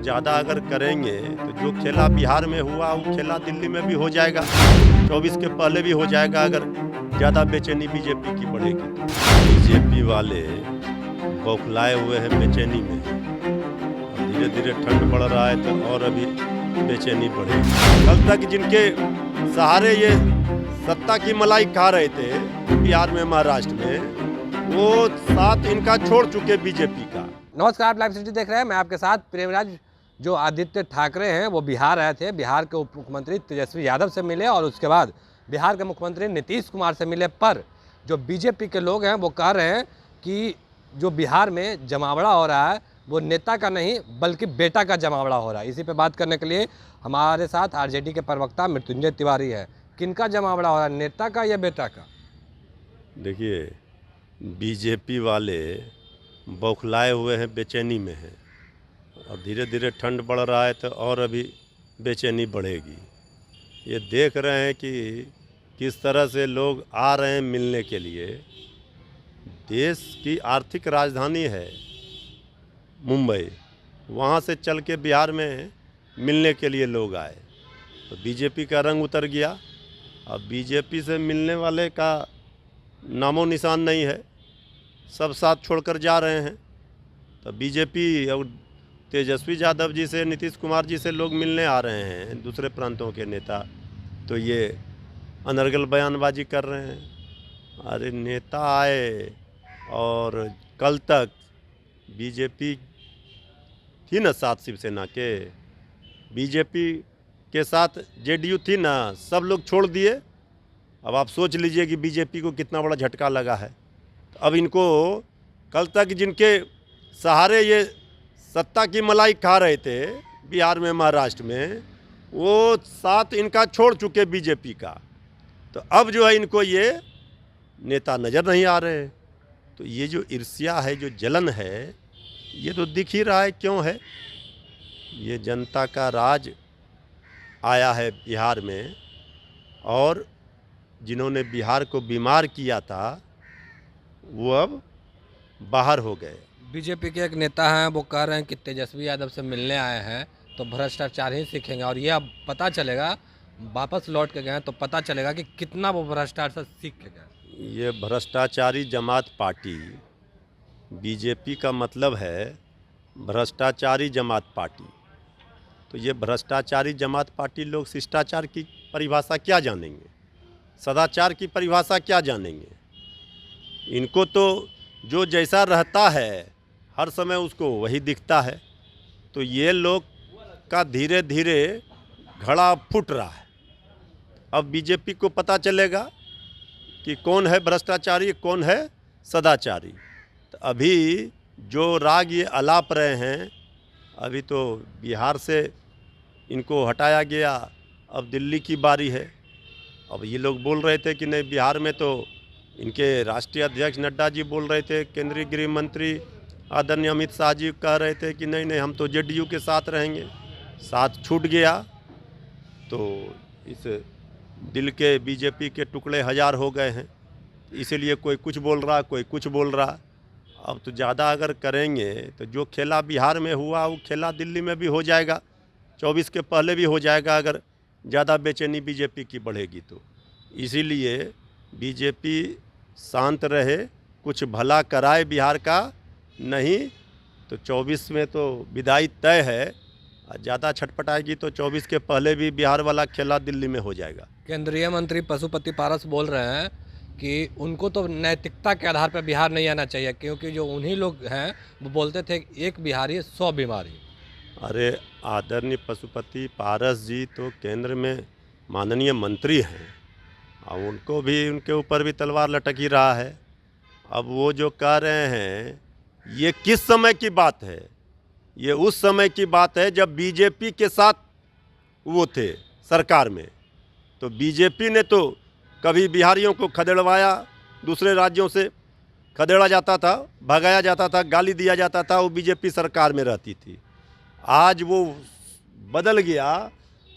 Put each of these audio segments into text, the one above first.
ज़्यादा अगर करेंगे तो जो खेला बिहार में हुआ वो खेला दिल्ली में भी हो जाएगा, 24 के पहले भी हो जाएगा अगर ज़्यादा बेचैनी बीजेपी की बढ़ेगी तो। बीजेपी वाले बौखलाए हुए हैं बेचैनी में, धीरे धीरे ठंड बढ़ रहा है तो और अभी बेचैनी बढ़ेगी। कल तक जिनके सहारे ये सत्ता की मलाई खा रहे थे बिहार में, महाराष्ट्र में, वो साथ इनका छोड़ चुके बीजेपी का। नमस्कार, आप लाइव सिटी देख रहे हैं। मैं आपके साथ प्रेमराज। जो आदित्य ठाकरे हैं वो बिहार आए थे, बिहार के उप मुख्यमंत्री तेजस्वी यादव से मिले और उसके बाद बिहार के मुख्यमंत्री नीतीश कुमार से मिले। पर जो बीजेपी के लोग हैं वो कह रहे हैं कि जो बिहार में जमावड़ा हो रहा है वो नेता का नहीं बल्कि बेटा का जमावड़ा हो रहा है। इसी पे बात करने के लिए हमारे साथ आरजेडी के प्रवक्ता मृत्युंजय तिवारी है। किनका जमावड़ा हो रहा है, नेता का या बेटा का? देखिए, बीजेपी वाले बौखलाए हुए हैं, बेचैनी में हैं और धीरे धीरे ठंड बढ़ रहा है तो और अभी बेचैनी बढ़ेगी। ये देख रहे हैं कि किस तरह से लोग आ रहे हैं मिलने के लिए। देश की आर्थिक राजधानी है मुंबई, वहाँ से चल के बिहार में मिलने के लिए लोग आए तो बीजेपी का रंग उतर गया। अब बीजेपी से मिलने वाले का नामो निशान नहीं है, सब साथ छोड़कर जा रहे हैं। तो बीजेपी और तेजस्वी यादव जी से, नीतीश कुमार जी से लोग मिलने आ रहे हैं, दूसरे प्रांतों के नेता, तो ये अनर्गल बयानबाजी कर रहे हैं। अरे नेता आए और कल तक बीजेपी थी ना साथ शिवसेना के, बीजेपी के साथ जेडीयू थी ना, सब लोग छोड़ दिए। अब आप सोच लीजिए कि बीजेपी को कितना बड़ा झटका लगा है। अब इनको कल तक जिनके सहारे ये सत्ता की मलाई खा रहे थे बिहार में, महाराष्ट्र में, वो साथ इनका छोड़ चुके बीजेपी का। तो अब जो है इनको ये नेता नज़र नहीं आ रहे। तो ये जो ईर्ष्या है, जो जलन है, ये तो दिख ही रहा है क्यों है। ये जनता का राज आया है बिहार में और जिन्होंने बिहार को बीमार किया था वो अब बाहर हो गए। बीजेपी के एक नेता हैं वो कह रहे हैं कि तेजस्वी यादव से मिलने आए हैं तो भ्रष्टाचार ही सीखेंगे और ये अब पता चलेगा, वापस लौट के गए तो पता चलेगा कि कितना वो भ्रष्टाचार सीख के गए। ये भ्रष्टाचारी जमात पार्टी, बीजेपी का मतलब है भ्रष्टाचारी जमात पार्टी। तो ये भ्रष्टाचारी जमात पार्टी लोग शिष्टाचार की परिभाषा क्या जानेंगे, सदाचार की परिभाषा क्या जानेंगे। इनको तो जो जैसा रहता है हर समय उसको वही दिखता है। तो ये लोग का धीरे धीरे घड़ा फूट रहा है। अब बीजेपी को पता चलेगा कि कौन है भ्रष्टाचारी, कौन है सदाचारी। तो अभी जो राग ये अलाप रहे हैं, अभी तो बिहार से इनको हटाया गया, अब दिल्ली की बारी है। अब ये लोग बोल रहे थे कि नहीं, बिहार में तो इनके राष्ट्रीय अध्यक्ष नड्डा जी बोल रहे थे, केंद्रीय गृह मंत्री आदरणीय अमित शाह जी कह रहे थे कि नहीं नहीं हम तो जेडीयू के साथ रहेंगे। साथ छूट गया तो इस दिल के बीजेपी के टुकड़े हजार हो गए हैं। इसीलिए कोई कुछ बोल रहा, कोई कुछ बोल रहा। अब तो ज़्यादा अगर करेंगे तो जो खेला बिहार में हुआ वो खेला दिल्ली में भी हो जाएगा, 24 के पहले भी हो जाएगा अगर ज़्यादा बेचैनी बीजेपी की बढ़ेगी तो। इसीलिए बीजेपी शांत रहे, कुछ भला कराए बिहार का, नहीं तो 24 में तो विदाई तय है। ज़्यादा छटपटाएगी तो 24 के पहले भी बिहार वाला खेला दिल्ली में हो जाएगा। केंद्रीय मंत्री पशुपति पारस बोल रहे हैं कि उनको तो नैतिकता के आधार पर बिहार नहीं आना चाहिए, क्योंकि जो उन्हीं लोग हैं वो बोलते थे एक बिहारी 100 बीमारी। अरे आदरणीय पशुपति पारस जी तो केंद्र में माननीय मंत्री हैं और उनको भी, उनके ऊपर भी तलवार लटक ही रहा है। अब वो जो कह रहे हैं ये किस समय की बात है, ये उस समय की बात है जब बीजेपी के साथ वो थे सरकार में। तो बीजेपी ने तो कभी बिहारियों को खदेड़वाया, दूसरे राज्यों से खदेड़ा जाता था, भगाया जाता था, गाली दिया जाता था, वो बीजेपी सरकार में रहती थी। आज वो बदल गया।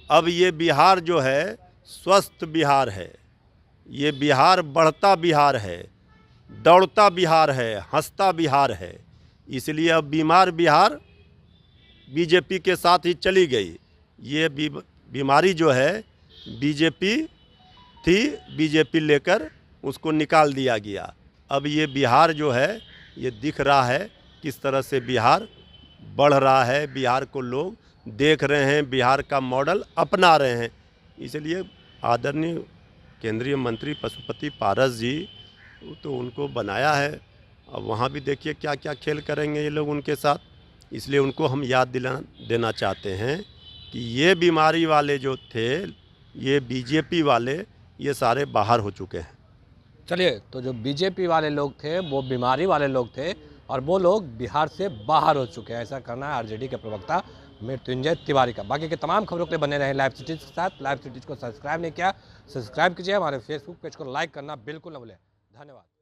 अब ये बिहार जो है स्वस्थ बिहार है, ये बिहार बढ़ता बिहार है, दौड़ता बिहार है, हंसता बिहार है। इसलिए अब बीमार बिहार बीजेपी के साथ ही चली गई। ये बीमारी जो है बीजेपी थी, बीजेपी लेकर उसको निकाल दिया गया। अब ये बिहार जो है ये दिख रहा है किस तरह से बिहार बढ़ रहा है, बिहार को लोग देख रहे हैं, बिहार का मॉडल अपना रहे हैं। इसलिए आदरणीय केंद्रीय मंत्री पशुपति पारस जी तो उनको बनाया है। अब वहाँ भी देखिए क्या क्या खेल करेंगे ये लोग उनके साथ। इसलिए उनको हम याद देना चाहते हैं कि ये बीमारी वाले जो थे, ये बीजेपी वाले, ये सारे बाहर हो चुके हैं। चलिए, तो जो बीजेपी वाले लोग थे वो बीमारी वाले लोग थे और वो लोग बिहार से बाहर हो चुके हैं, ऐसा करना है आरजेडी के प्रवक्ता मृत्युंजय तिवारी का। बाकी के तमाम खबरों के लिए बने रहे लाइव सिटीज के साथ। लाइव सिटीज को सब्सक्राइब नहीं किया, सब्सक्राइब कीजिए। हमारे फेसबुक पेज को लाइक करना बिल्कुल न भूलें। धन्यवाद।